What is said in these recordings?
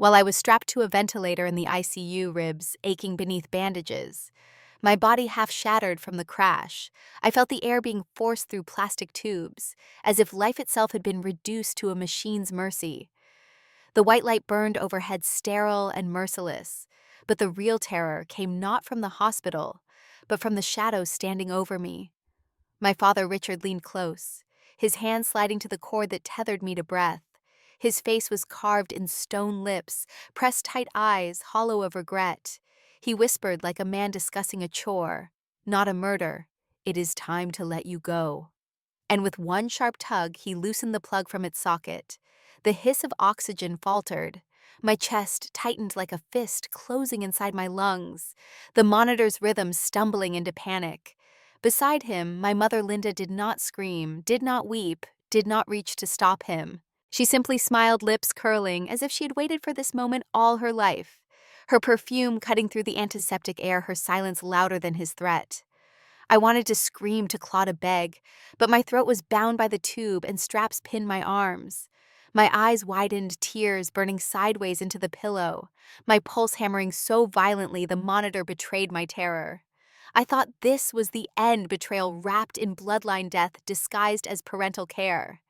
while I was strapped to a ventilator in the ICU, ribs aching beneath bandages. My body half shattered from the crash. I felt the air being forced through plastic tubes, as if life itself had been reduced to a machine's mercy. The white light burned overhead, sterile and merciless, but the real terror came not from the hospital, but from the shadows standing over me. My father Richard leaned close, his hand sliding to the cord that tethered me to breath. His face was carved in stone lips, pressed tight eyes, hollow of regret. He whispered like a man discussing a chore, "Not a murder. It is time to let you go." And with one sharp tug, he loosened the plug from its socket. The hiss of oxygen faltered. My chest tightened like a fist closing inside my lungs, the monitor's rhythm stumbling into panic. Beside him, my mother Linda did not scream, did not weep, did not reach to stop him. She simply smiled, lips curling, as if she had waited for this moment all her life. Her perfume cutting through the antiseptic air, her silence louder than his threat. I wanted to scream, to claw, to beg, but my throat was bound by the tube and straps pinned my arms. My eyes widened, tears burning sideways into the pillow, my pulse hammering so violently the monitor betrayed my terror. I thought this was the end, betrayal wrapped in bloodline death disguised as parental care.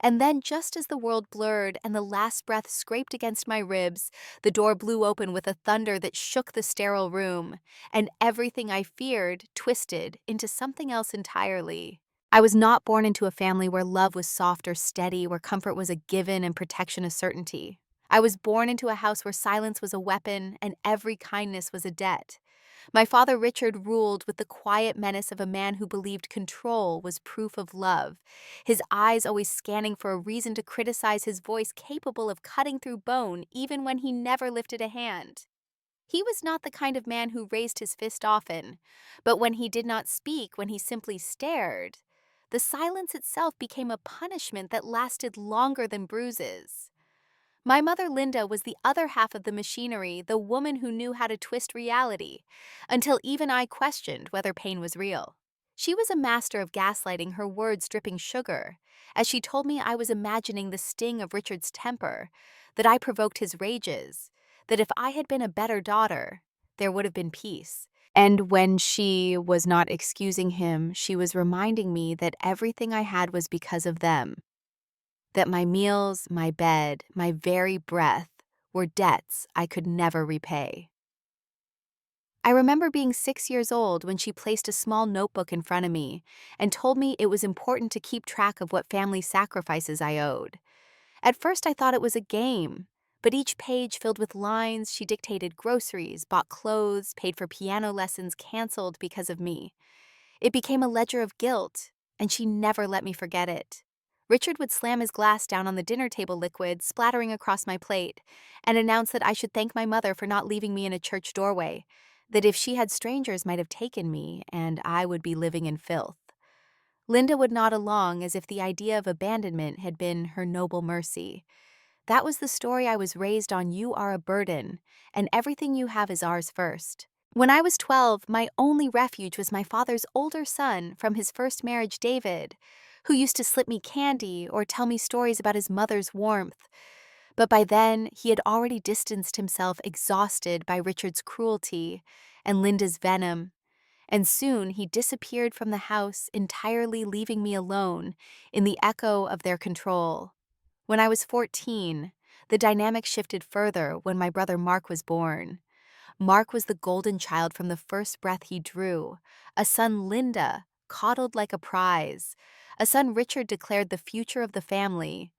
And then, just as the world blurred and the last breath scraped against my ribs, the door blew open with a thunder that shook the sterile room, and everything I feared twisted into something else entirely. I was not born into a family where love was soft or steady, where comfort was a given and protection a certainty. I was born into a house where silence was a weapon and every kindness was a debt. My father Richard ruled with the quiet menace of a man who believed control was proof of love, his eyes always scanning for a reason to criticize, his voice capable of cutting through bone even when he never lifted a hand. He was not the kind of man who raised his fist often, but when he did not speak, when he simply stared, the silence itself became a punishment that lasted longer than bruises. My mother Linda was the other half of the machinery, the woman who knew how to twist reality, until even I questioned whether pain was real. She was a master of gaslighting, her words dripping sugar, as she told me I was imagining the sting of Richard's temper, that I provoked his rages, that if I had been a better daughter, there would have been peace. And when she was not excusing him, she was reminding me that everything I had was because of them, that my meals, my bed, my very breath were debts I could never repay. I remember being 6 years old when she placed a small notebook in front of me and told me it was important to keep track of what family sacrifices I owed. At first I thought it was a game, but each page filled with lines, she dictated groceries, bought clothes, paid for piano lessons canceled because of me. It became a ledger of guilt, and she never let me forget it. Richard would slam his glass down on the dinner table, liquid splattering across my plate, and announce that I should thank my mother for not leaving me in a church doorway, that if she had, strangers might have taken me, and I would be living in filth. Linda would nod along as if the idea of abandonment had been her noble mercy. That was the story I was raised on. You are a burden, and everything you have is ours first. When I was 12, my only refuge was my father's older son from his first marriage, David, who used to slip me candy or tell me stories about his mother's warmth. But by then, he had already distanced himself, exhausted by Richard's cruelty and Linda's venom. And soon he disappeared from the house, entirely leaving me alone in the echo of their control. When I was 14, the dynamic shifted further when my brother Mark was born. Mark was the golden child from the first breath he drew, a son Linda coddled like a prize, a son Richard declared the future of the family.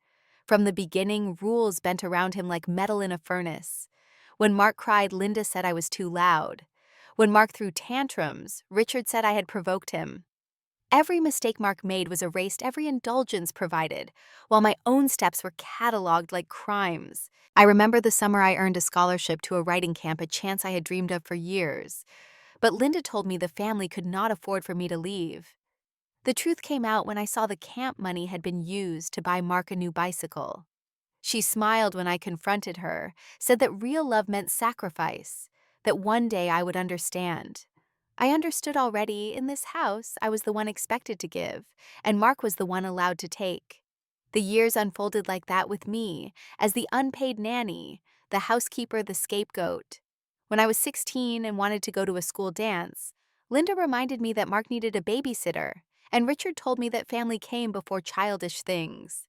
From the beginning, rules bent around him like metal in a furnace. When Mark cried, Linda said I was too loud. When Mark threw tantrums, Richard said I had provoked him. Every mistake Mark made was erased, every indulgence provided, while my own steps were cataloged like crimes. I remember the summer I earned a scholarship to a writing camp, a chance I had dreamed of for years. But Linda told me the family could not afford for me to leave. The truth came out when I saw the camp money had been used to buy Mark a new bicycle. She smiled when I confronted her, said that real love meant sacrifice, that one day I would understand. I understood already. In this house, I was the one expected to give, and Mark was the one allowed to take. The years unfolded like that with me, as the unpaid nanny, the housekeeper, the scapegoat. When I was 16 and wanted to go to a school dance, Linda reminded me that Mark needed a babysitter, and Richard told me that family came before childish things.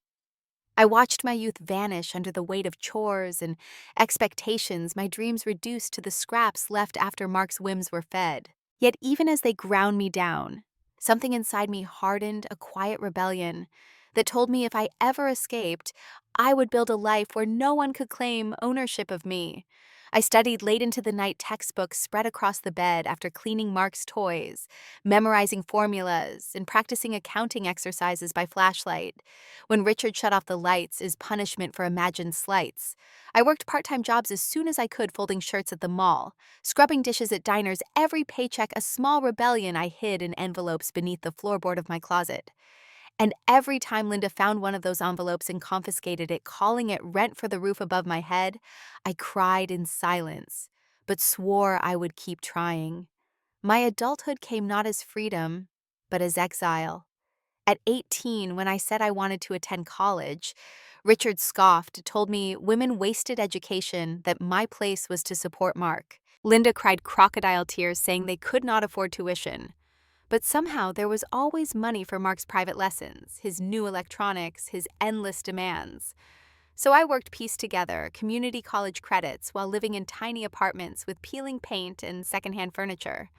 I watched my youth vanish under the weight of chores and expectations, my dreams reduced to the scraps left after Mark's whims were fed. Yet even as they ground me down, something inside me hardened, a quiet rebellion that told me if I ever escaped, I would build a life where no one could claim ownership of me. I studied late into the night textbooks spread across the bed after cleaning Mark's toys, memorizing formulas, and practicing accounting exercises by flashlight. When Richard shut off the lights as punishment for imagined slights, I worked part-time jobs as soon as I could, folding shirts at the mall, scrubbing dishes at diners, every paycheck a small rebellion I hid in envelopes beneath the floorboard of my closet. And every time Linda found one of those envelopes and confiscated it, calling it rent for the roof above my head, I cried in silence, but swore I would keep trying. My adulthood came not as freedom, but as exile. At 18, when I said I wanted to attend college, Richard scoffed, told me women wasted education, that my place was to support Mark. Linda cried crocodile tears, saying they could not afford tuition. But somehow there was always money for Mark's private lessons, his new electronics, his endless demands. So I worked pieced together community college credits while living in tiny apartments with peeling paint and secondhand furniture.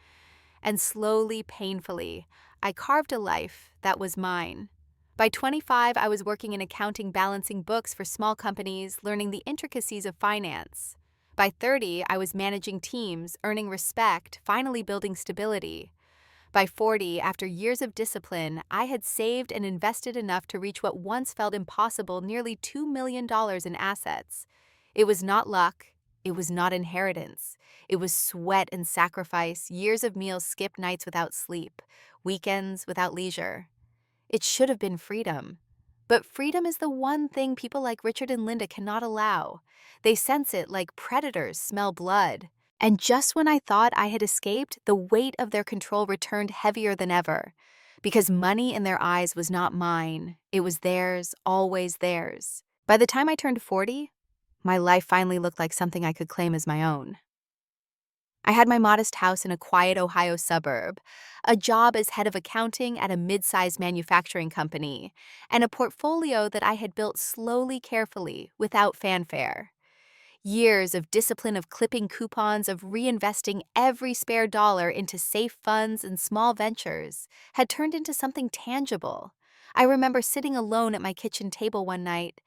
And slowly, painfully, I carved a life that was mine. By 25, I was working in accounting, balancing books for small companies, learning the intricacies of finance. By 30, I was managing teams, earning respect, finally building stability. By 40, after years of discipline, I had saved and invested enough to reach what once felt impossible, nearly $2 million in assets. It was not luck. It was not inheritance. It was sweat and sacrifice, years of meals skipped, nights without sleep, weekends without leisure. It should have been freedom. But freedom is the one thing people like Richard and Linda cannot allow. They sense it like predators smell blood. And just when I thought I had escaped, the weight of their control returned heavier than ever. Because money in their eyes was not mine. It was theirs, always theirs. By the time I turned 40, my life finally looked like something I could claim as my own. I had my modest house in a quiet Ohio suburb, a job as head of accounting at a mid-sized manufacturing company, and a portfolio that I had built slowly, carefully, without fanfare. Years of discipline, of clipping coupons, of reinvesting every spare dollar into safe funds and small ventures, had turned into something tangible. I remember sitting alone at my kitchen table one night,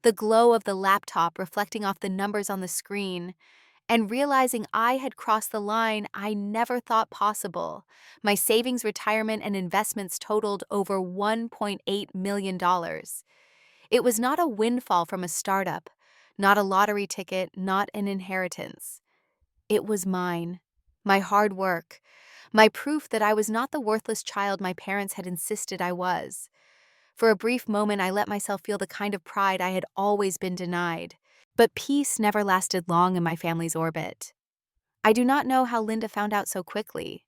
the glow of the laptop reflecting off the numbers on the screen, and realizing I had crossed the line I never thought possible. My savings, retirement, and investments totaled over $1.8 million. It was not a windfall from a startup, not a lottery ticket, not an inheritance. It was mine, my hard work, my proof that I was not the worthless child my parents had insisted I was. For a brief moment, I let myself feel the kind of pride I had always been denied. But peace never lasted long in my family's orbit. I do not know how Linda found out so quickly.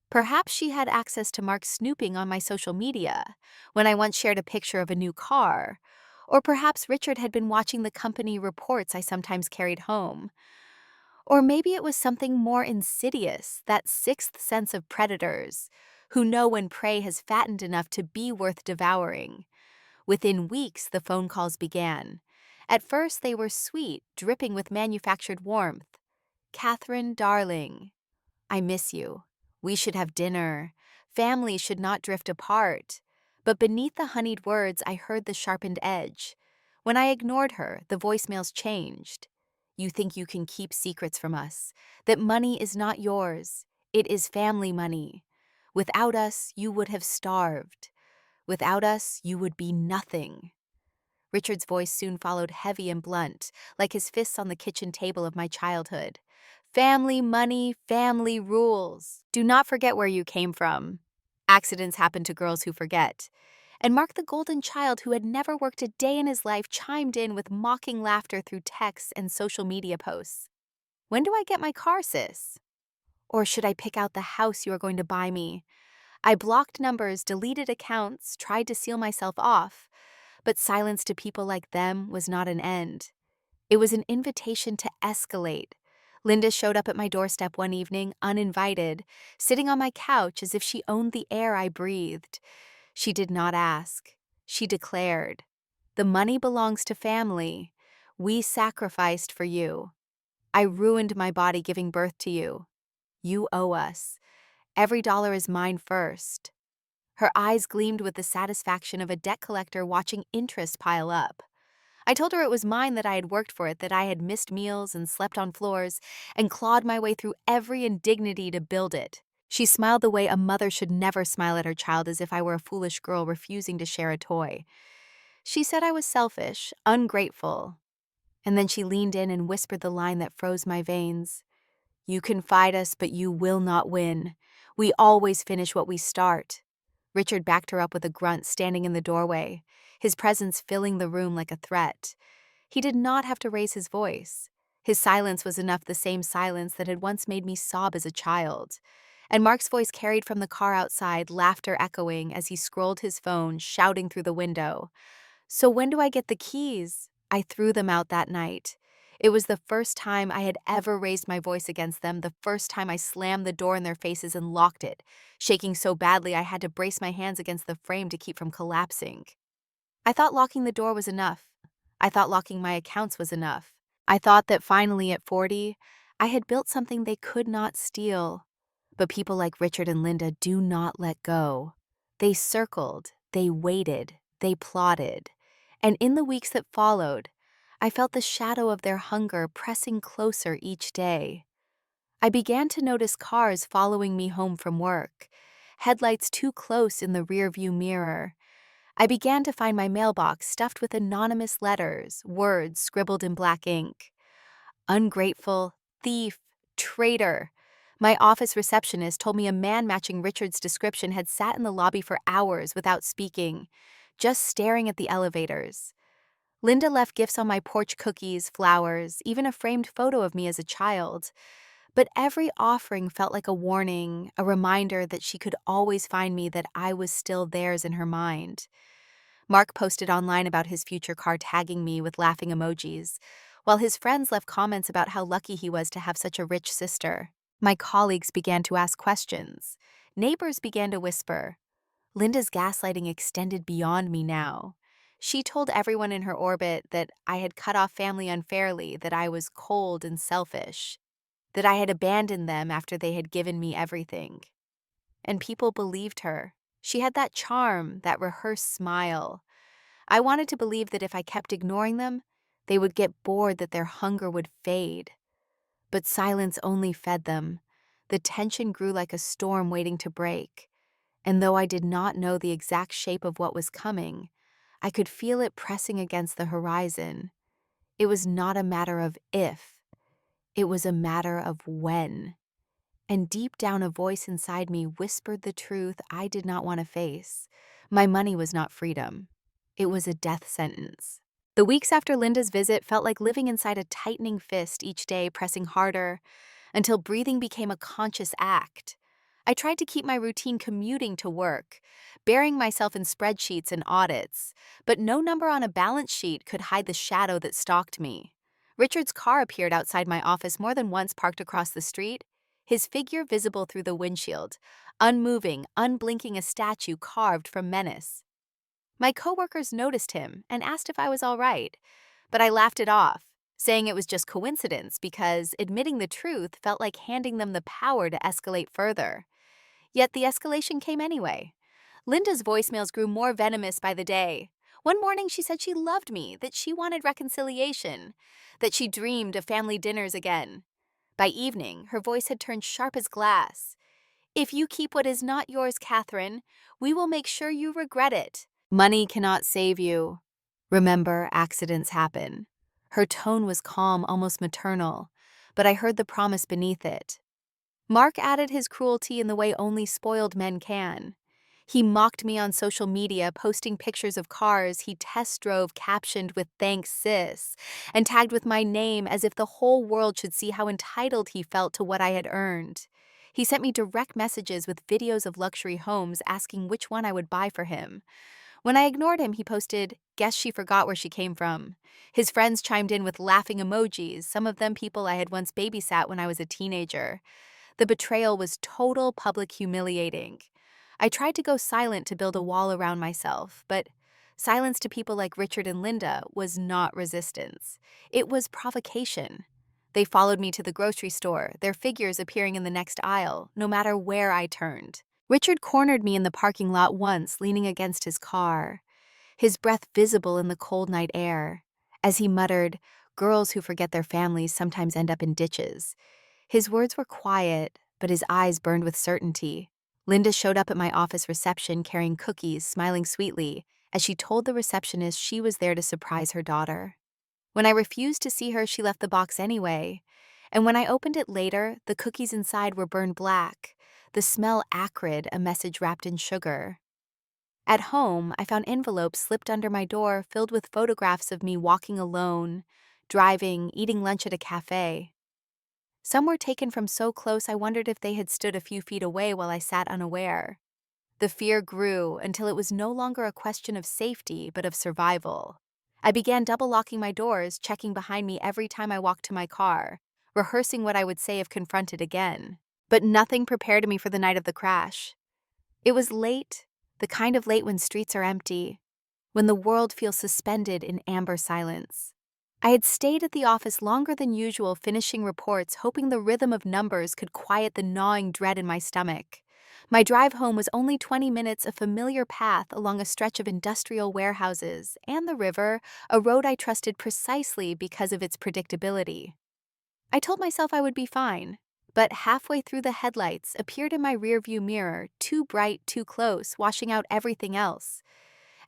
Perhaps she had access to Mark's snooping on my social media when I once shared a picture of a new car. Or perhaps Richard had been watching the company reports I sometimes carried home. Or maybe it was something more insidious, that sixth sense of predators, who know when prey has fattened enough to be worth devouring. Within weeks, the phone calls began. At first, they were sweet, dripping with manufactured warmth. "Catherine, darling, I miss you. We should have dinner. Families should not drift apart." But beneath the honeyed words, I heard the sharpened edge. When I ignored her, the voicemails changed. "You think you can keep secrets from us, that money is not yours. It is family money. Without us, you would have starved. Without us, you would be nothing." Richard's voice soon followed, heavy and blunt, like his fists on the kitchen table of my childhood. "Family money, family rules. Do not forget where you came from. Accidents happen to girls who forget." And Mark, the golden child who had never worked a day in his life, chimed in with mocking laughter through texts and social media posts. "When do I get my car, sis? Or should I pick out the house you are going to buy me?" I blocked numbers, deleted accounts, tried to seal myself off. But silence to people like them was not an end. It was an invitation to escalate. Linda showed up at my doorstep one evening, uninvited, sitting on my couch as if she owned the air I breathed. She did not ask. She declared, "The money belongs to family. We sacrificed for you. I ruined my body giving birth to you. You owe us. Every dollar is mine first." Her eyes gleamed with the satisfaction of a debt collector watching interest pile up. I told her it was mine, that I had worked for it, that I had missed meals and slept on floors and clawed my way through every indignity to build it. She smiled the way a mother should never smile at her child, as if I were a foolish girl refusing to share a toy. She said I was selfish, ungrateful. And then she leaned in and whispered the line that froze my veins. "You can fight us, but you will not win. We always finish what we start." Richard backed her up with a grunt, standing in the doorway, his presence filling the room like a threat. He did not have to raise his voice. His silence was enough, the same silence that had once made me sob as a child. And Mark's voice carried from the car outside, laughter echoing as he scrolled his phone, shouting through the window. "So when do I get the keys?" I threw them out that night. It was the first time I had ever raised my voice against them, the first time I slammed the door in their faces and locked it, shaking so badly I had to brace my hands against the frame to keep from collapsing. I thought locking the door was enough. I thought locking my accounts was enough. I thought that finally at 40, I had built something they could not steal. But people like Richard and Linda do not let go. They circled, they waited, they plotted. And in the weeks that followed, I felt the shadow of their hunger pressing closer each day. I began to notice cars following me home from work, headlights too close in the rearview mirror. I began to find my mailbox stuffed with anonymous letters, words scribbled in black ink. Ungrateful, thief, traitor. My office receptionist told me a man matching Richard's description had sat in the lobby for hours without speaking, just staring at the elevators. Linda left gifts on my porch: cookies, flowers, even a framed photo of me as a child. But every offering felt like a warning, a reminder that she could always find me, that I was still theirs in her mind. Mark posted online about his future car, tagging me with laughing emojis, while his friends left comments about how lucky he was to have such a rich sister. My colleagues began to ask questions. Neighbors began to whisper. Linda's gaslighting extended beyond me now. She told everyone in her orbit that I had cut off family unfairly, that I was cold and selfish, that I had abandoned them after they had given me everything. And people believed her. She had that charm, that rehearsed smile. I wanted to believe that if I kept ignoring them, they would get bored, that their hunger would fade. But silence only fed them. The tension grew like a storm waiting to break. And though I did not know the exact shape of what was coming, I could feel it pressing against the horizon. It was not a matter of if, it was a matter of when. And deep down, a voice inside me whispered the truth I did not want to face. My money was not freedom. It was a death sentence. The weeks after Linda's visit felt like living inside a tightening fist, each day pressing harder, until breathing became a conscious act. I tried to keep my routine, commuting to work, burying myself in spreadsheets and audits, but no number on a balance sheet could hide the shadow that stalked me. Richard's car appeared outside my office more than once, parked across the street, his figure visible through the windshield, unmoving, unblinking, a statue carved from menace. My coworkers noticed him and asked if I was all right, but I laughed it off, saying it was just coincidence, because admitting the truth felt like handing them the power to escalate further. Yet the escalation came anyway. Linda's voicemails grew more venomous by the day. One morning she said she loved me, that she wanted reconciliation, that she dreamed of family dinners again. By evening, her voice had turned sharp as glass. "If you keep what is not yours, Catherine, we will make sure you regret it. Money cannot save you. Remember, accidents happen." Her tone was calm, almost maternal, but I heard the promise beneath it. Mark added his cruelty in the way only spoiled men can. He mocked me on social media, posting pictures of cars he test drove captioned with "Thanks, sis," and tagged with my name, as if the whole world should see how entitled he felt to what I had earned. He sent me direct messages with videos of luxury homes, asking which one I would buy for him. When I ignored him, he posted, "Guess she forgot where she came from." His friends chimed in with laughing emojis, some of them people I had once babysat when I was a teenager. The betrayal was total public humiliating. I tried to go silent to build a wall around myself, but silence to people like Richard and Linda was not resistance. It was provocation. They followed me to the grocery store, their figures appearing in the next aisle, no matter where I turned. Richard cornered me in the parking lot once, leaning against his car, his breath visible in the cold night air. As he muttered, "Girls who forget their families sometimes end up in ditches." His words were quiet, but his eyes burned with certainty. Linda showed up at my office reception carrying cookies, smiling sweetly, as she told the receptionist she was there to surprise her daughter. When I refused to see her, she left the box anyway. And when I opened it later, the cookies inside were burned black, the smell acrid, a message wrapped in sugar. At home, I found envelopes slipped under my door filled with photographs of me walking alone, driving, eating lunch at a cafe. Some were taken from so close I wondered if they had stood a few feet away while I sat unaware. The fear grew until it was no longer a question of safety, but of survival. I began double-locking my doors, checking behind me every time I walked to my car, rehearsing what I would say if confronted again. But nothing prepared me for the night of the crash. It was late, the kind of late when streets are empty, when the world feels suspended in amber silence. I had stayed at the office longer than usual, finishing reports, hoping the rhythm of numbers could quiet the gnawing dread in my stomach. My drive home was only 20 minutes, a familiar path along a stretch of industrial warehouses and the river, a road I trusted precisely because of its predictability. I told myself I would be fine, but halfway through the headlights appeared in my rearview mirror, too bright, too close, washing out everything else.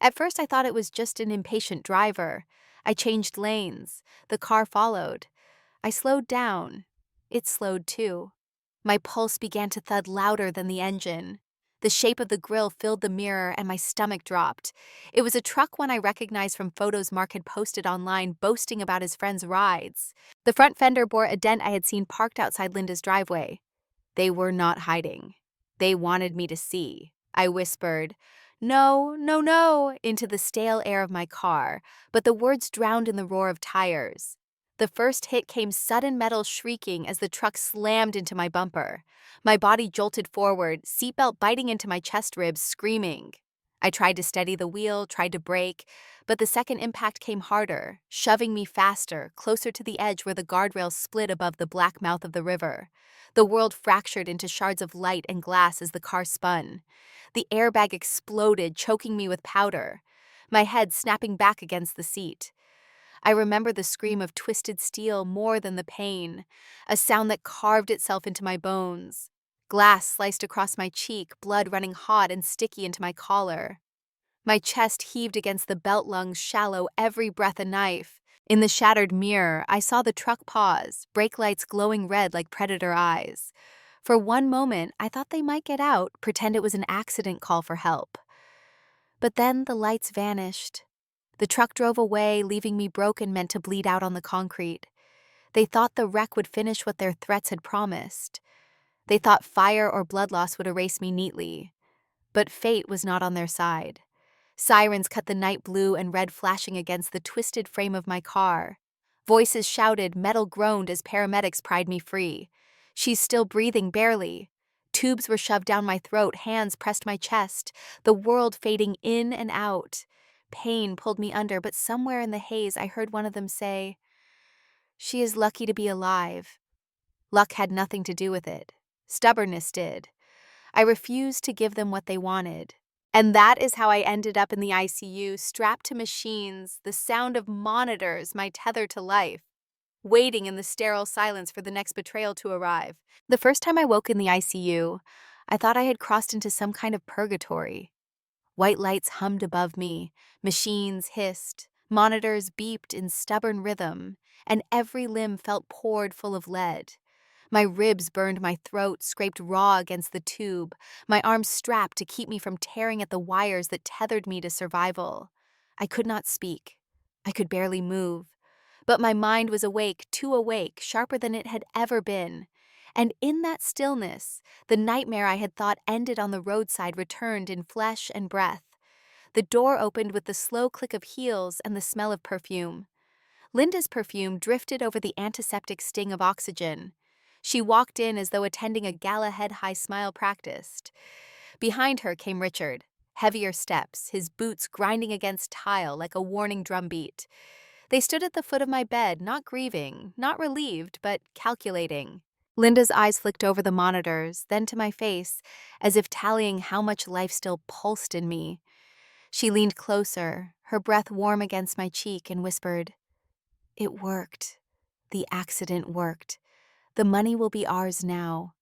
At first I thought it was just an impatient driver. I changed lanes. The car followed. I slowed down. It slowed too. My pulse began to thud louder than the engine. The shape of the grille filled the mirror and my stomach dropped. It was a truck one I recognized from photos Mark had posted online boasting about his friend's rides. The front fender bore a dent I had seen parked outside Linda's driveway. They were not hiding. They wanted me to see. I whispered, "No, no, no," into the stale air of my car, but the words drowned in the roar of tires. The first hit came sudden metal shrieking as the truck slammed into my bumper. My body jolted forward, seatbelt biting into my chest ribs, screaming. I tried to steady the wheel, tried to brake, but the second impact came harder, shoving me faster, closer to the edge where the guardrail split above the black mouth of the river. The world fractured into shards of light and glass as the car spun. The airbag exploded, choking me with powder, my head snapping back against the seat. I remember the scream of twisted steel more than the pain, a sound that carved itself into my bones. Glass sliced across my cheek, blood running hot and sticky into my collar. My chest heaved against the belt lungs, shallow, every breath a knife. In the shattered mirror, I saw the truck pause, brake lights glowing red like predator eyes. For one moment, I thought they might get out, pretend it was an accident call for help. But then the lights vanished. The truck drove away, leaving me broken, meant to bleed out on the concrete. They thought the wreck would finish what their threats had promised. They thought fire or blood loss would erase me neatly. But fate was not on their side. Sirens cut the night blue and red flashing against the twisted frame of my car. Voices shouted, metal groaned as paramedics pried me free. "She's still breathing, barely." Tubes were shoved down my throat, hands pressed my chest, the world fading in and out. Pain pulled me under, but somewhere in the haze I heard one of them say, "She is lucky to be alive." Luck had nothing to do with it. Stubbornness did. I refused to give them what they wanted. And that is how I ended up in the ICU, strapped to machines, the sound of monitors, my tether to life, waiting in the sterile silence for the next betrayal to arrive. The first time I woke in the ICU, I thought I had crossed into some kind of purgatory. White lights hummed above me, machines hissed, monitors beeped in stubborn rhythm, and every limb felt poured full of lead. My ribs burned my throat, scraped raw against the tube, my arms strapped to keep me from tearing at the wires that tethered me to survival. I could not speak. I could barely move. But my mind was awake, too awake, sharper than it had ever been. And in that stillness, the nightmare I had thought ended on the roadside returned in flesh and breath. The door opened with the slow click of heels and the smell of perfume. Linda's perfume drifted over the antiseptic sting of oxygen. She walked in as though attending a gala head-high smile practiced. Behind her came Richard, heavier steps, his boots grinding against tile like a warning drumbeat. They stood at the foot of my bed, not grieving, not relieved, but calculating. Linda's eyes flicked over the monitors, then to my face, as if tallying how much life still pulsed in me. She leaned closer, her breath warm against my cheek, and whispered, "It worked. The accident worked. The money will be ours now.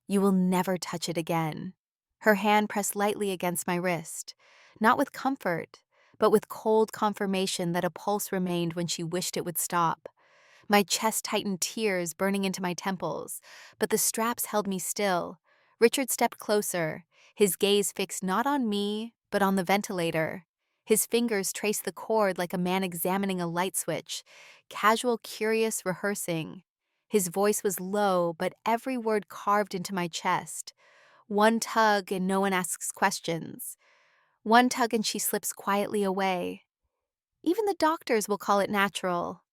You will never touch it again." Her hand pressed lightly against my wrist, not with comfort, but with cold confirmation that a pulse remained when she wished it would stop. My chest tightened, tears burning into my temples, but the straps held me still. Richard stepped closer, his gaze fixed not on me, but on the ventilator. His fingers traced the cord like a man examining a light switch, casual, curious, rehearsing. His voice was low, but every word carved into my chest. One tug and no one asks questions. One tug and she slips quietly away. Even the doctors will call it natural.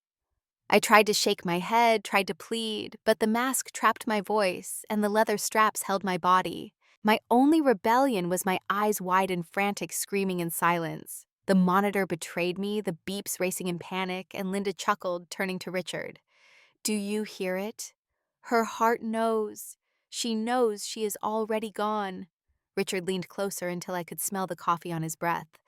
I tried to shake my head, tried to plead, but the mask trapped my voice and the leather straps held my body. My only rebellion was my eyes wide and frantic, screaming in silence. The monitor betrayed me, the beeps racing in panic, and Linda chuckled, turning to Richard. "Do you hear it? Her heart knows. She knows she is already gone." Richard leaned closer until I could smell the coffee on his breath.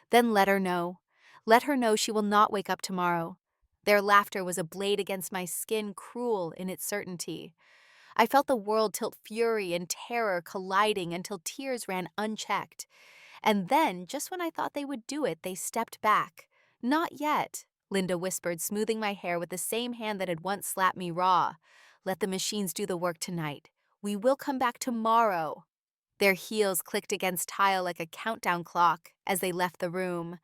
"Then let her know. Let her know she will not wake up tomorrow." Their laughter was a blade against my skin, cruel in its certainty. I felt the world tilt, fury and terror colliding until tears ran unchecked. And then, just when I thought they would do it, they stepped back. "Not yet," Linda whispered, smoothing my hair with the same hand that had once slapped me raw. "Let the machines do the work tonight. We will come back tomorrow." Their heels clicked against tile like a countdown clock as they left the room.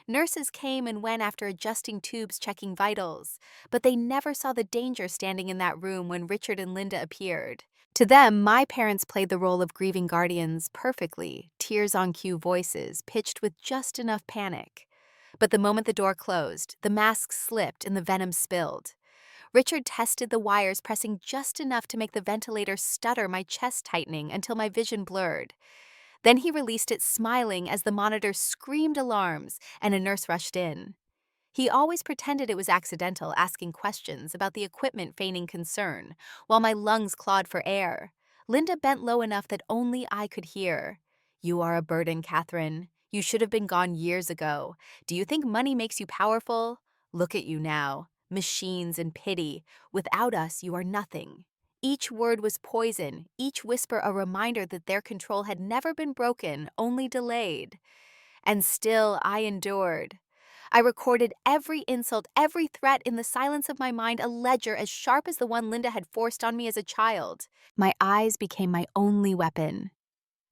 Nurses came and went after adjusting tubes, checking vitals, but they never saw the danger standing in that room when Richard and Linda appeared. To them, my parents played the role of grieving guardians perfectly, tears on cue voices, pitched with just enough panic. But the moment the door closed, the mask slipped and the venom spilled. Richard tested the wires, pressing just enough to make the ventilator stutter, my chest tightening until my vision blurred. Then he released it, smiling as the monitor screamed alarms and a nurse rushed in. He always pretended it was accidental, asking questions about the equipment, feigning concern, while my lungs clawed for air. Linda bent low enough that only I could hear. "You are a burden, Catherine. You should have been gone years ago. Do you think money makes you powerful? Look at you now. Machines and pity. Without us, you are nothing." Each word was poison, each whisper a reminder that their control had never been broken, only delayed. And still I endured. I recorded every insult, every threat in the silence of my mind, a ledger as sharp as the one Linda had forced on me as a child. My eyes became my only weapon.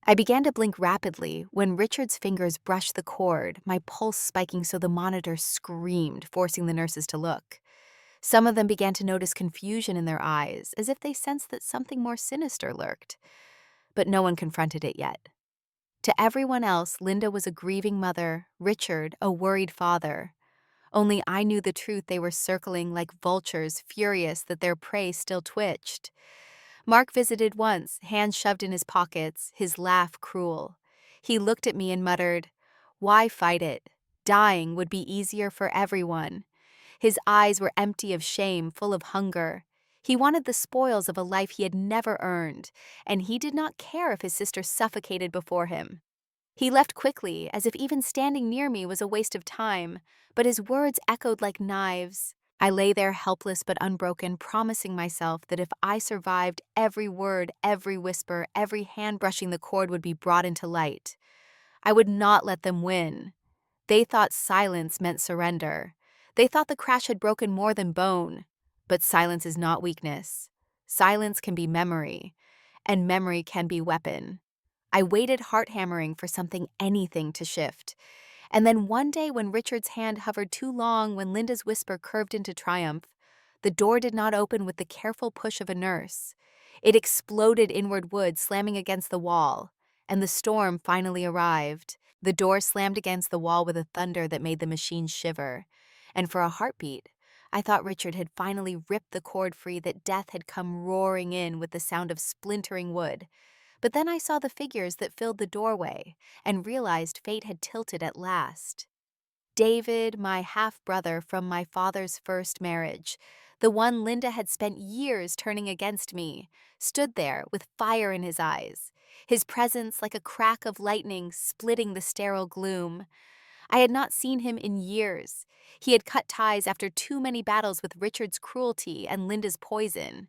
I began to blink rapidly when Richard's fingers brushed the cord, my pulse spiking so the monitor screamed, forcing the nurses to look. Some of them began to notice confusion in their eyes, as if they sensed that something more sinister lurked. But no one confronted it yet. To everyone else, Linda was a grieving mother, Richard a worried father. Only I knew the truth. They were circling like vultures, furious that their prey still twitched. Mark visited once, hands shoved in his pockets, his laugh cruel. He looked at me and muttered, "Why fight it? Dying would be easier for everyone." His eyes were empty of shame, full of hunger. He wanted the spoils of a life he had never earned, and he did not care if his sister suffocated before him. He left quickly, as if even standing near me was a waste of time, but his words echoed like knives. I lay there helpless but unbroken, promising myself that if I survived, every word, every whisper, every hand brushing the cord would be brought into light. I would not let them win. They thought silence meant surrender. They thought the crash had broken more than bone. But silence is not weakness. Silence can be memory, and memory can be weapon. I waited, heart-hammering, for something, anything to shift. And then one day when Richard's hand hovered too long, when Linda's whisper curved into triumph, the door did not open with the careful push of a nurse. It exploded inward wood, slamming against the wall, and the storm finally arrived. The door slammed against the wall with a thunder that made the machine shiver, and for a heartbeat, I thought Richard had finally ripped the cord free, that death had come roaring in with the sound of splintering wood. But then I saw the figures that filled the doorway and realized fate had tilted at last. David, my half-brother from my father's first marriage, the one Linda had spent years turning against me, stood there with fire in his eyes, his presence like a crack of lightning splitting the sterile gloom. I had not seen him in years. He had cut ties after too many battles with Richard's cruelty and Linda's poison.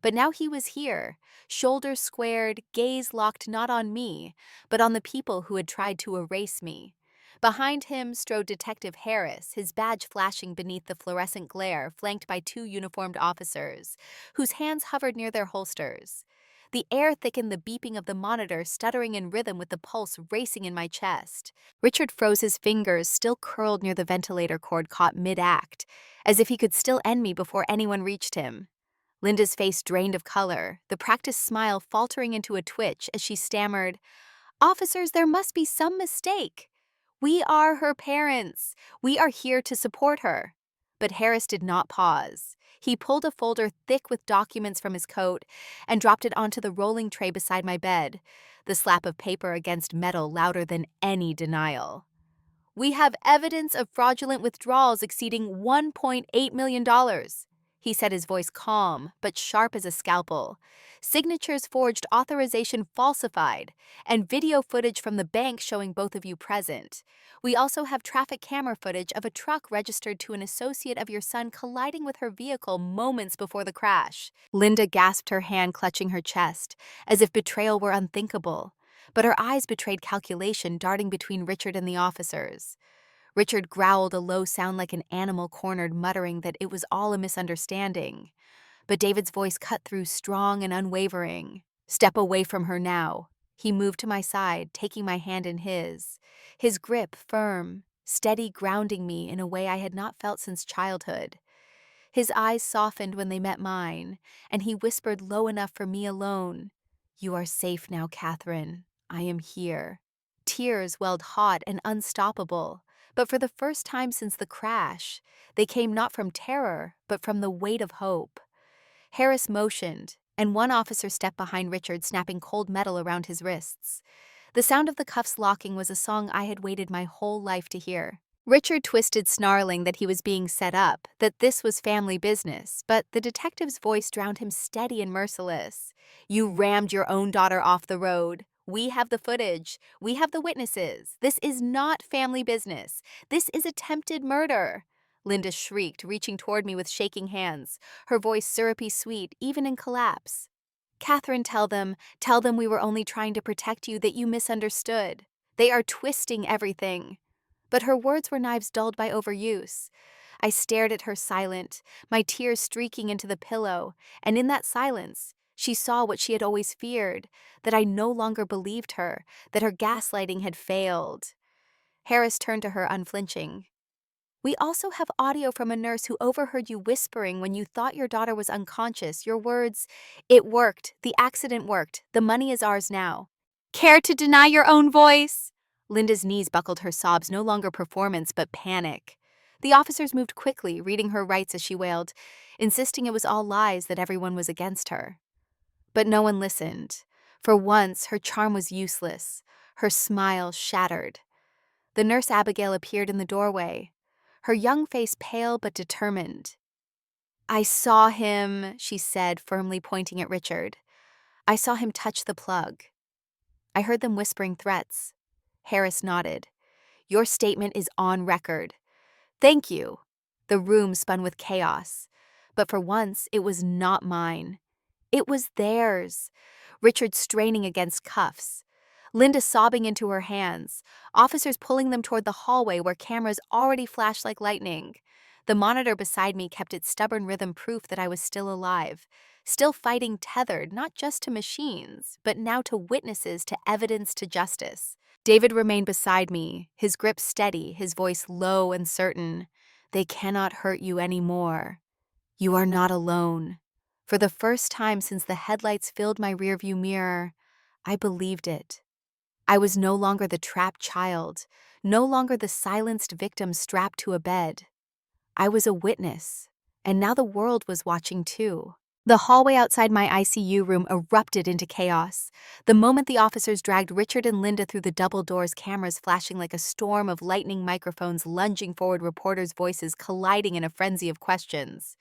But now he was here, shoulders squared, gaze locked not on me, but on the people who had tried to erase me. Behind him strode Detective Harris, his badge flashing beneath the fluorescent glare, flanked by two uniformed officers, whose hands hovered near their holsters. The air thickened, the beeping of the monitor stuttering in rhythm with the pulse racing in my chest. Richard froze, his fingers, still curled near the ventilator cord, caught mid-act, as if he could still end me before anyone reached him. Linda's face drained of color, the practiced smile faltering into a twitch as she stammered, "Officers, there must be some mistake. We are her parents. We are here to support her." But Harris did not pause. He pulled a folder thick with documents from his coat and dropped it onto the rolling tray beside my bed, the slap of paper against metal louder than any denial. "We have evidence of fraudulent withdrawals exceeding $1.8 million, he said, his voice calm but sharp as a scalpel. "Signatures forged, authorization falsified, and video footage from the bank showing both of you present. We also have traffic camera footage of a truck registered to an associate of your son colliding with her vehicle moments before the crash." Linda gasped, her hand clutching her chest, as if betrayal were unthinkable. But her eyes betrayed calculation, darting between Richard and the officers. Richard growled a low sound like an animal cornered, muttering that it was all a misunderstanding. But David's voice cut through, strong and unwavering. "Step away from her now." He moved to my side, taking my hand in his grip firm, steady, grounding me in a way I had not felt since childhood. His eyes softened when they met mine, and he whispered low enough for me alone, "You are safe now, Catherine. I am here." Tears welled hot and unstoppable, but for the first time since the crash, they came not from terror, but from the weight of hope. Harris motioned, and one officer stepped behind Richard, snapping cold metal around his wrists. The sound of the cuffs locking was a song I had waited my whole life to hear. Richard twisted, snarling that he was being set up, that this was family business, but the detective's voice drowned him, steady and merciless. "You rammed your own daughter off the road. We have the footage. We have the witnesses. This is not family business. This is attempted murder." Linda shrieked, reaching toward me with shaking hands, her voice syrupy sweet, even in collapse. "Catherine, tell them we were only trying to protect you, that you misunderstood. They are twisting everything." But her words were knives dulled by overuse. I stared at her, silent, my tears streaking into the pillow, and in that silence, she saw what she had always feared, that I no longer believed her, that her gaslighting had failed. Harris turned to her, unflinching. "We also have audio from a nurse who overheard you whispering when you thought your daughter was unconscious. Your words, 'It worked. The accident worked. The money is ours now.' Care to deny your own voice?" Linda's knees buckled, her sobs no longer performance but panic. The officers moved quickly, reading her rights as she wailed, insisting it was all lies, that everyone was against her. But no one listened. For once, her charm was useless, her smile shattered. The nurse Abigail appeared in the doorway, her young face pale but determined. "I saw him," she said, firmly pointing at Richard. "I saw him touch the plug." I heard them whispering threats. Harris nodded. "Your statement is on record." "Thank you." The room spun with chaos. But for once, it was not mine. It was theirs. Richard straining against cuffs. Linda sobbing into her hands. Officers pulling them toward the hallway where cameras already flashed like lightning. The monitor beside me kept its stubborn rhythm, proof that I was still alive. Still fighting, tethered not just to machines, but now to witnesses, to evidence, to justice. David remained beside me, his grip steady, his voice low and certain. "They cannot hurt you anymore. You are not alone." For the first time since the headlights filled my rearview mirror, I believed it. I was no longer the trapped child, no longer the silenced victim strapped to a bed. I was a witness, and now the world was watching too. The hallway outside my ICU room erupted into chaos. The moment the officers dragged Richard and Linda through the double doors, cameras flashing like a storm of lightning, microphones lunging forward, reporters' voices colliding in a frenzy of questions.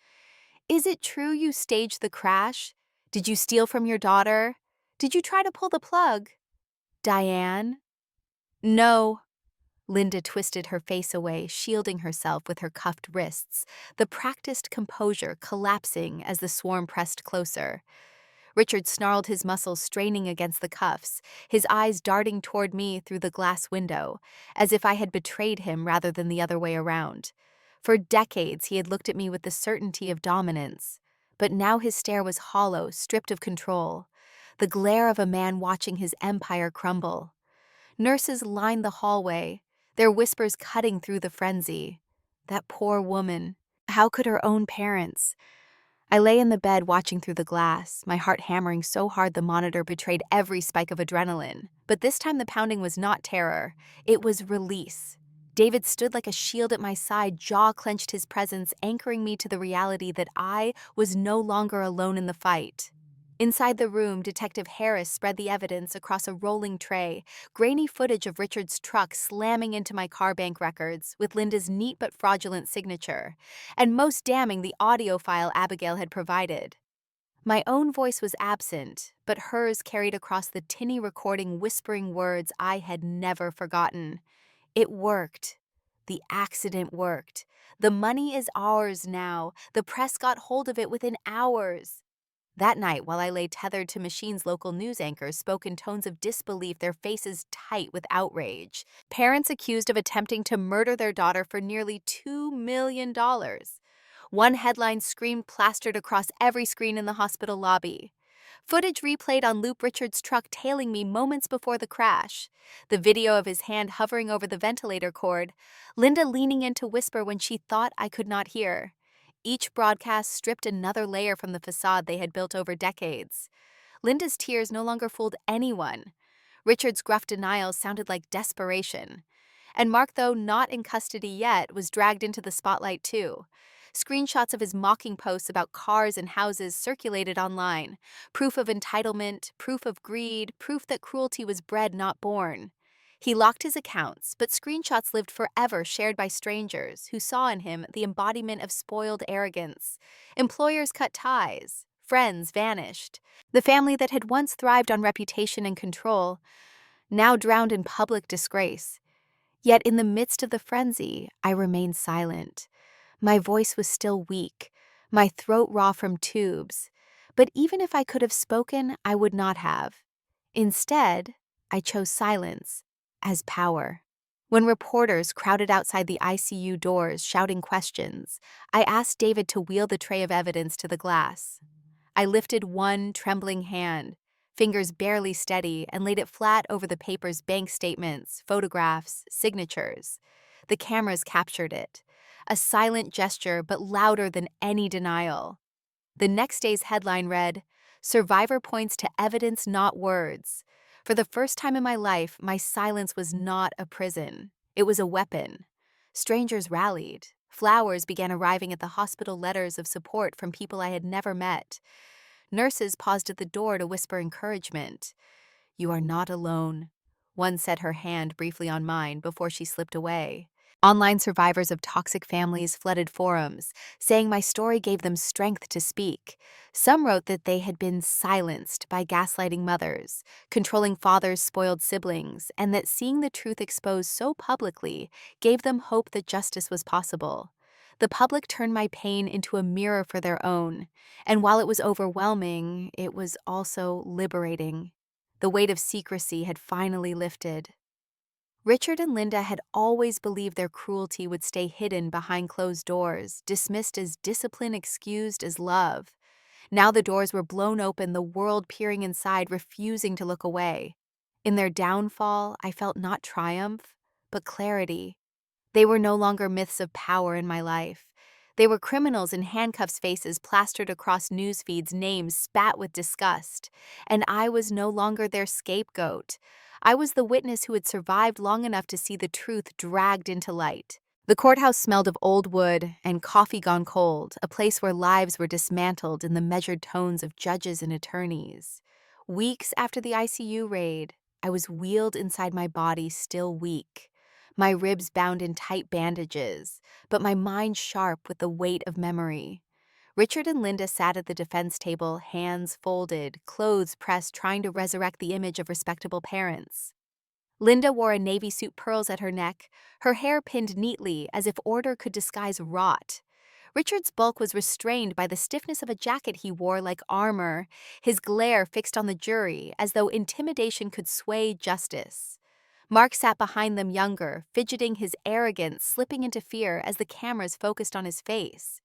Is it true you staged the crash? Did you steal from your daughter? Did you try to pull the plug? Diane? No. Linda twisted her face away, shielding herself with her cuffed wrists, the practiced composure collapsing as the swarm pressed closer. Richard snarled, his muscles straining against the cuffs, his eyes darting toward me through the glass window, as if I had betrayed him rather than the other way around. For decades, he had looked at me with the certainty of dominance, but now his stare was hollow, stripped of control, the glare of a man watching his empire crumble. Nurses lined the hallway, their whispers cutting through the frenzy. That poor woman. How could her own parents? I lay in the bed watching through the glass, my heart hammering so hard the monitor betrayed every spike of adrenaline. But this time the pounding was not terror, it was release. David stood like a shield at my side, jaw clenched, his presence anchoring me to the reality that I was no longer alone in the fight. Inside the room, Detective Harris spread the evidence across a rolling tray, grainy footage of Richard's truck slamming into my car bank records, with Linda's neat but fraudulent signature, and most damning, the audio file Abigail had provided. My own voice was absent, but hers carried across the tinny recording, whispering words I had never forgotten. It worked. The accident worked. The money is ours now. The press got hold of it within hours. That night, while I lay tethered to machines, local news anchors spoke in tones of disbelief, their faces tight with outrage. Parents accused of attempting to murder their daughter for nearly $2 million. One headline screamed, plastered across every screen in the hospital lobby. Footage replayed on loop, Richard's truck tailing me moments before the crash. The video of his hand hovering over the ventilator cord, Linda leaning in to whisper when she thought I could not hear. Each broadcast stripped another layer from the facade they had built over decades. Linda's tears no longer fooled anyone. Richard's gruff denials sounded like desperation. And Mark, though not in custody yet, was dragged into the spotlight too. Screenshots of his mocking posts about cars and houses circulated online. Proof of entitlement, proof of greed, proof that cruelty was bred, not born. He locked his accounts, but screenshots lived forever, shared by strangers who saw in him the embodiment of spoiled arrogance. Employers cut ties. Friends vanished. The family that had once thrived on reputation and control, now drowned in public disgrace. Yet in the midst of the frenzy, I remained silent. My voice was still weak, my throat raw from tubes. But even if I could have spoken, I would not have. Instead, I chose silence as power. When reporters crowded outside the ICU doors shouting questions, I asked David to wheel the tray of evidence to the glass. I lifted one trembling hand, fingers barely steady, and laid it flat over the paper's bank statements, photographs, signatures. The cameras captured it. A silent gesture, but louder than any denial. The next day's headline read, "Survivor points to evidence, not words." For the first time in my life, my silence was not a prison. It was a weapon. Strangers rallied. Flowers began arriving at the hospital, letters of support from people I had never met. Nurses paused at the door to whisper encouragement. "You are not alone." One set her hand briefly on mine before she slipped away. Online survivors of toxic families flooded forums, saying my story gave them strength to speak. Some wrote that they had been silenced by gaslighting mothers, controlling fathers, spoiled siblings, and that seeing the truth exposed so publicly gave them hope that justice was possible. The public turned my pain into a mirror for their own, and while it was overwhelming, it was also liberating. The weight of secrecy had finally lifted. Richard and Linda had always believed their cruelty would stay hidden behind closed doors, dismissed as discipline, excused as love. Now the doors were blown open, the world peering inside, refusing to look away. In their downfall, I felt not triumph, but clarity. They were no longer myths of power in my life. They were criminals in handcuffs, faces plastered across news feeds, names spat with disgust. And I was no longer their scapegoat. I was the witness who had survived long enough to see the truth dragged into light. The courthouse smelled of old wood and coffee gone cold, a place where lives were dismantled in the measured tones of judges and attorneys. Weeks after the ICU raid, I was wheeled inside my body still weak, my ribs bound in tight bandages, but my mind sharp with the weight of memory. Richard and Linda sat at the defense table, hands folded, clothes pressed, trying to resurrect the image of respectable parents. Linda wore a navy suit, pearls at her neck, her hair pinned neatly as if order could disguise rot. Richard's bulk was restrained by the stiffness of a jacket he wore like armor, his glare fixed on the jury as though intimidation could sway justice. Mark sat behind them, younger, fidgeting, his arrogance slipping into fear as the cameras focused on his face.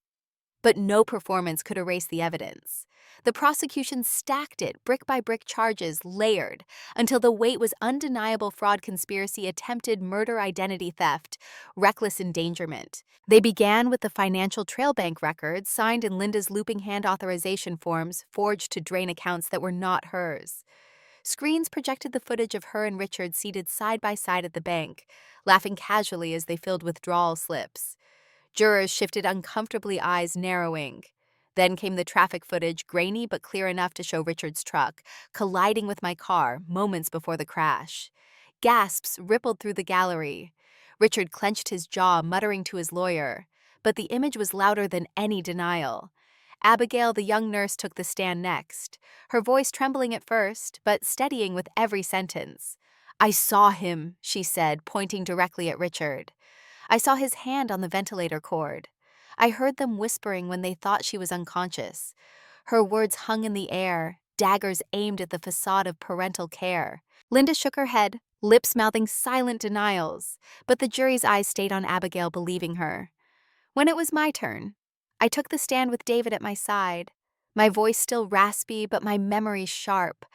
But no performance could erase the evidence. The prosecution stacked it, brick by brick, charges layered, until the weight was undeniable: fraud, conspiracy, attempted murder, identity theft, reckless endangerment. They began with the financial trail bank records, signed in Linda's looping hand authorization forms, forged to drain accounts that were not hers. Screens projected the footage of her and Richard seated side by side at the bank, laughing casually as they filled withdrawal slips. Jurors shifted uncomfortably, eyes narrowing. Then came the traffic footage, grainy but clear enough to show Richard's truck colliding with my car moments before the crash. Gasps rippled through the gallery. Richard clenched his jaw, muttering to his lawyer. But the image was louder than any denial. Abigail, the young nurse, took the stand next, her voice trembling at first, but steadying with every sentence. "I saw him," she said, pointing directly at Richard. "I saw his hand on the ventilator cord. I heard them whispering when they thought she was unconscious." Her words hung in the air, daggers aimed at the facade of parental care. Linda shook her head, lips mouthing silent denials, but the jury's eyes stayed on Abigail, believing her. When it was my turn, I took the stand with David at my side, my voice still raspy but my memory sharp.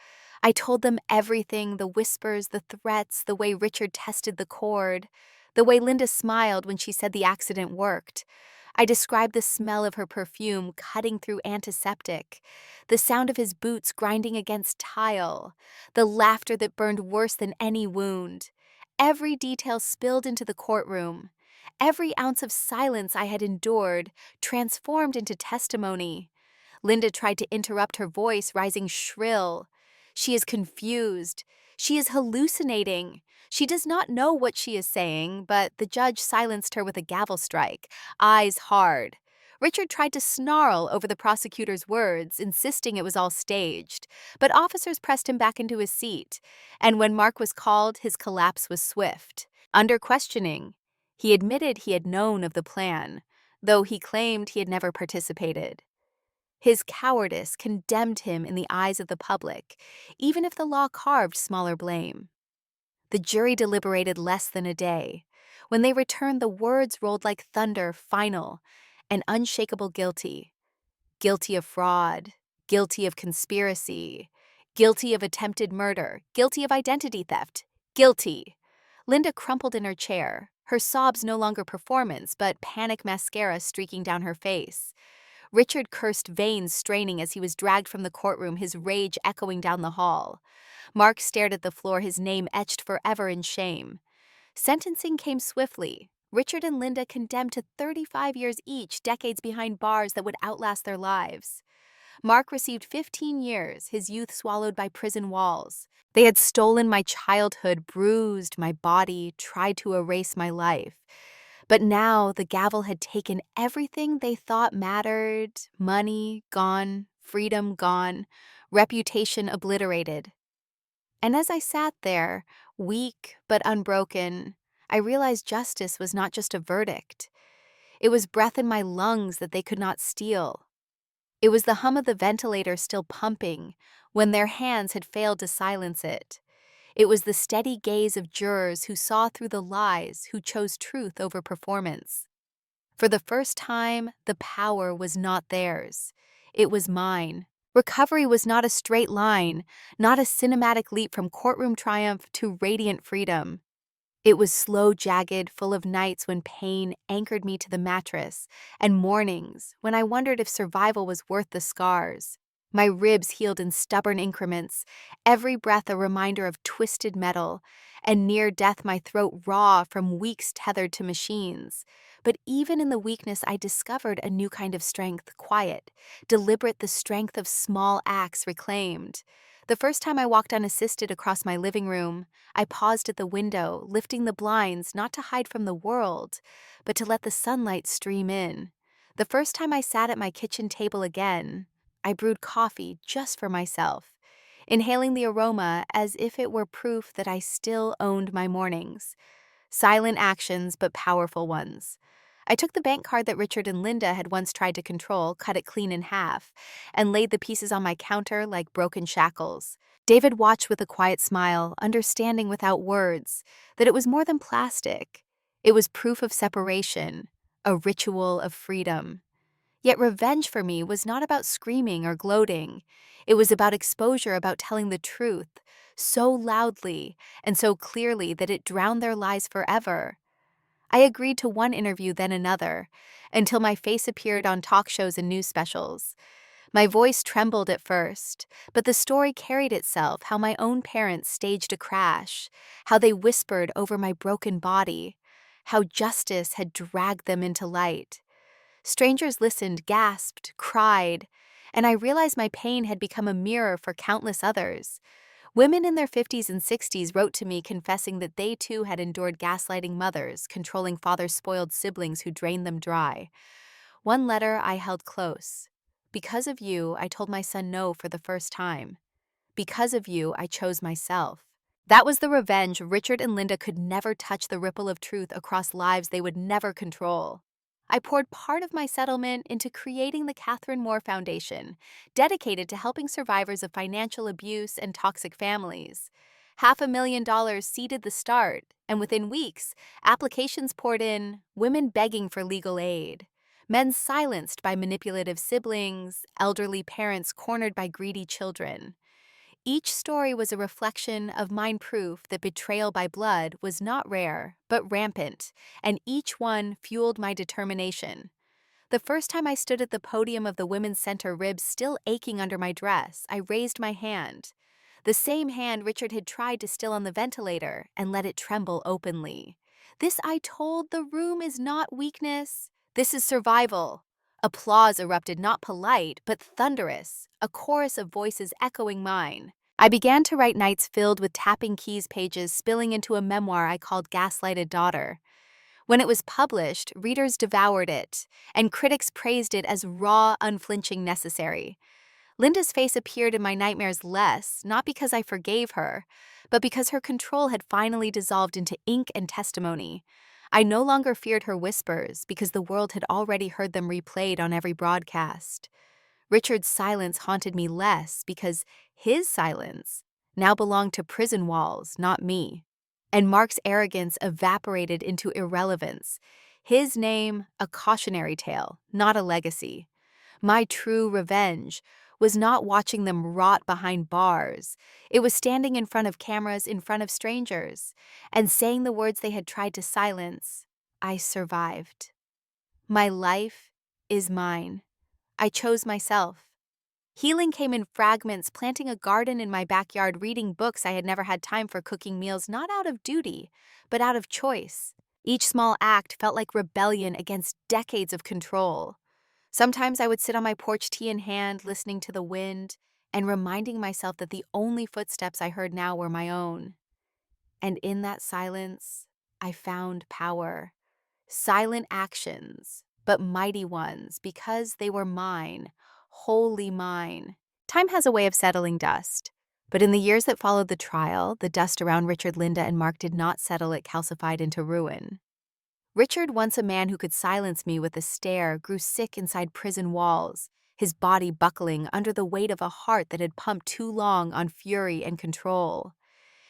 I told them everything: the whispers, the threats, the way Richard tested the cord, the way Linda smiled when she said the accident worked. I described the smell of her perfume cutting through antiseptic, the sound of his boots grinding against tile, the laughter that burned worse than any wound. Every detail spilled into the courtroom. Every ounce of silence I had endured transformed into testimony. Linda tried to interrupt, her voice rising shrill. "She is confused. She is hallucinating. She does not know what she is saying," but the judge silenced her with a gavel strike, eyes hard. Richard tried to snarl over the prosecutor's words, insisting it was all staged, but officers pressed him back into his seat, and when Mark was called, his collapse was swift. Under questioning, he admitted he had known of the plan, though he claimed he had never participated. His cowardice condemned him in the eyes of the public, even if the law carved smaller blame. The jury deliberated less than a day. When they returned, the words rolled like thunder: final, an unshakable guilty. Guilty of fraud, guilty of conspiracy, guilty of attempted murder, guilty of identity theft, guilty. Linda crumpled in her chair, her sobs no longer performance, but panic mascara streaking down her face. Richard cursed, veins straining as he was dragged from the courtroom, his rage echoing down the hall. Mark stared at the floor, his name etched forever in shame. Sentencing came swiftly. Richard and Linda condemned to 35 years each, decades behind bars that would outlast their lives. Mark received 15 years, his youth swallowed by prison walls. They had stolen my childhood, bruised my body, tried to erase my life. But now the gavel had taken everything they thought mattered: money gone, freedom gone, reputation obliterated. And as I sat there, weak but unbroken, I realized justice was not just a verdict. It was breath in my lungs that they could not steal. It was the hum of the ventilator still pumping when their hands had failed to silence it. It was the steady gaze of jurors who saw through the lies, who chose truth over performance. For the first time, the power was not theirs. It was mine. Recovery was not a straight line, not a cinematic leap from courtroom triumph to radiant freedom. It was slow, jagged, full of nights when pain anchored me to the mattress, and mornings when I wondered if survival was worth the scars. My ribs healed in stubborn increments, every breath a reminder of twisted metal, and near death my throat raw from weeks tethered to machines. But even in the weakness, I discovered a new kind of strength, quiet, deliberate, the strength of small acts reclaimed. The first time I walked unassisted across my living room, I paused at the window, lifting the blinds not to hide from the world, but to let the sunlight stream in. The first time I sat at my kitchen table again, I brewed coffee just for myself, inhaling the aroma as if it were proof that I still owned my mornings. Silent actions, but powerful ones. I took the bank card that Richard and Linda had once tried to control, cut it clean in half, and laid the pieces on my counter like broken shackles. David watched with a quiet smile, understanding without words that it was more than plastic. It was proof of separation, a ritual of freedom. Yet revenge for me was not about screaming or gloating. It was about exposure, about telling the truth, so loudly and so clearly that it drowned their lies forever. I agreed to one interview, then another, until my face appeared on talk shows and news specials. My voice trembled at first, but the story carried itself, how my own parents staged a crash, how they whispered over my broken body, how justice had dragged them into light. Strangers listened, gasped, cried, and I realized my pain had become a mirror for countless others. Women in their 50s and 60s wrote to me confessing that they too had endured gaslighting mothers, controlling fathers' spoiled siblings who drained them dry. One letter I held close. Because of you, I told my son no for the first time. Because of you, I chose myself. That was the revenge. Richard and Linda could never touch, the ripple of truth across lives they would never control. I poured part of my settlement into creating the Catherine Moore Foundation, dedicated to helping survivors of financial abuse and toxic families. $500,000 seeded the start, and within weeks, applications poured in, women begging for legal aid, men silenced by manipulative siblings, elderly parents cornered by greedy children. Each story was a reflection of mine, proof that betrayal by blood was not rare, but rampant, and each one fueled my determination. The first time I stood at the podium of the Women's Center, ribs still aching under my dress, I raised my hand. The same hand Richard had tried to still on the ventilator and let it tremble openly. This, I told the room, is not weakness. This is survival. Applause erupted, not polite, but thunderous, a chorus of voices echoing mine. I began to write nights filled with tapping keys, pages spilling into a memoir I called Gaslighted Daughter. When it was published, readers devoured it, and critics praised it as raw, unflinching, necessary. Linda's face appeared in my nightmares less, not because I forgave her, but because her control had finally dissolved into ink and testimony. I no longer feared her whispers because the world had already heard them replayed on every broadcast. Richard's silence haunted me less because his silence now belonged to prison walls, not me. And Mark's arrogance evaporated into irrelevance. His name, a cautionary tale, not a legacy. My true revenge was not watching them rot behind bars. It was standing in front of cameras, in front of strangers, and saying the words they had tried to silence. I survived. My life is mine. I chose myself. Healing came in fragments, planting a garden in my backyard, reading books I had never had time for, cooking meals not out of duty, but out of choice. Each small act felt like rebellion against decades of control. Sometimes I would sit on my porch, tea in hand, listening to the wind, and reminding myself that the only footsteps I heard now were my own. And in that silence, I found power. Silent actions, but mighty ones, because they were mine, wholly mine. Time has a way of settling dust, but in the years that followed the trial, the dust around Richard, Linda, and Mark did not settle. It calcified into ruin. Richard, once a man who could silence me with a stare, grew sick inside prison walls, his body buckling under the weight of a heart that had pumped too long on fury and control.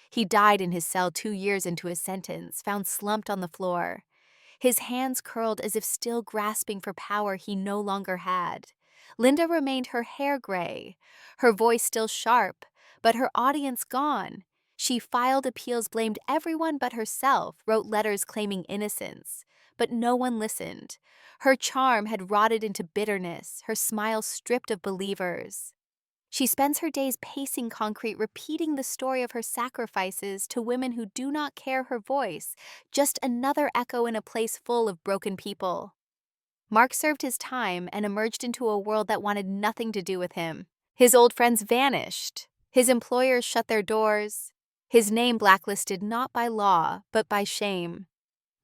He died in his cell 2 years into his sentence, found slumped on the floor, his hands curled as if still grasping for power he no longer had. Linda remained, her hair gray, her voice still sharp, but her audience gone. She filed appeals, blamed everyone but herself, wrote letters claiming innocence, but no one listened. Her charm had rotted into bitterness, her smile stripped of believers. She spends her days pacing concrete, repeating the story of her sacrifices to women who do not care her voice, just another echo in a place full of broken people. Mark served his time and emerged into a world that wanted nothing to do with him. His old friends vanished. His employers shut their doors. His name blacklisted not by law, but by shame.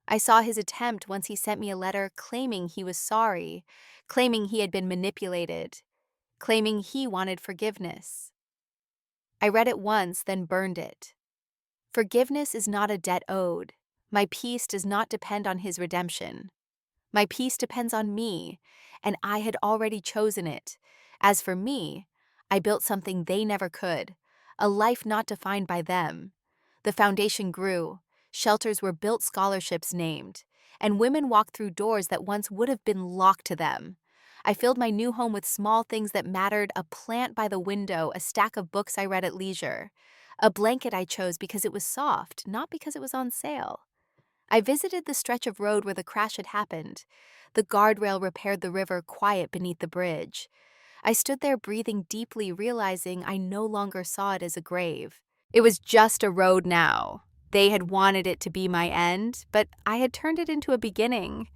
I saw his attempt once he sent me a letter claiming he was sorry, claiming he had been manipulated, claiming he wanted forgiveness. I read it once, then burned it. Forgiveness is not a debt owed. My peace does not depend on his redemption. My peace depends on me, and I had already chosen it. As for me, I built something they never could, a life not defined by them. The foundation grew, shelters were built, scholarships named, and women walked through doors that once would have been locked to them. I filled my new home with small things that mattered: a plant by the window, a stack of books I read at leisure, a blanket I chose because it was soft, not because it was on sale. I visited the stretch of road where the crash had happened. The guardrail repaired the river quiet beneath the bridge. I stood there breathing deeply, realizing I no longer saw it as a grave. It was just a road now. They had wanted it to be my end, but I had turned it into a beginning.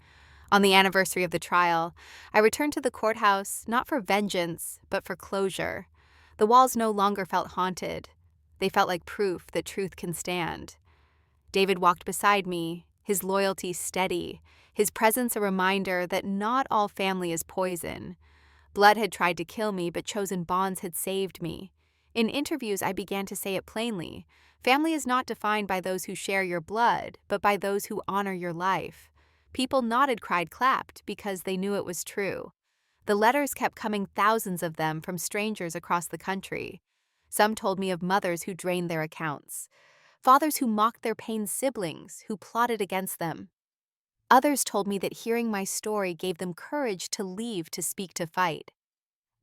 On the anniversary of the trial, I returned to the courthouse, not for vengeance, but for closure. The walls no longer felt haunted. They felt like proof that truth can stand. David walked beside me, his loyalty steady, his presence a reminder that not all family is poison. Blood had tried to kill me, but chosen bonds had saved me. In interviews, I began to say it plainly. Family is not defined by those who share your blood, but by those who honor your life. People nodded, cried, clapped, because they knew it was true. The letters kept coming, thousands of them, from strangers across the country. Some told me of mothers who drained their accounts, fathers who mocked their pain, siblings who plotted against them. Others told me that hearing my story gave them courage to leave, to speak, to fight.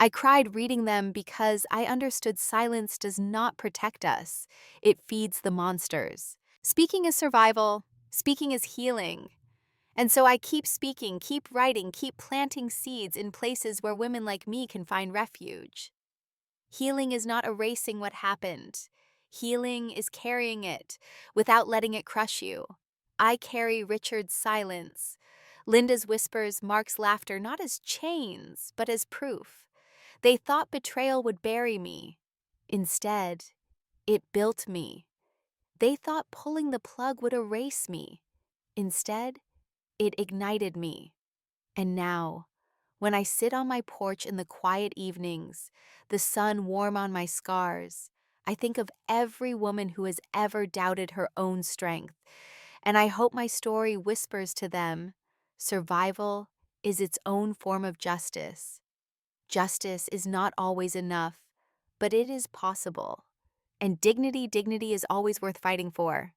I cried reading them because I understood silence does not protect us. It feeds the monsters. Speaking is survival. Speaking is healing. And so I keep speaking, keep writing, keep planting seeds in places where women like me can find refuge. Healing is not erasing what happened. Healing is carrying it without letting it crush you. I carry Richard's silence, Linda's whispers, Mark's laughter, not as chains, but as proof. They thought betrayal would bury me. Instead, it built me. They thought pulling the plug would erase me. Instead, it ignited me. And now, when I sit on my porch in the quiet evenings, the sun warm on my scars, I think of every woman who has ever doubted her own strength, and I hope my story whispers to them, survival is its own form of justice. Justice is not always enough, but it is possible. And dignity is always worth fighting for.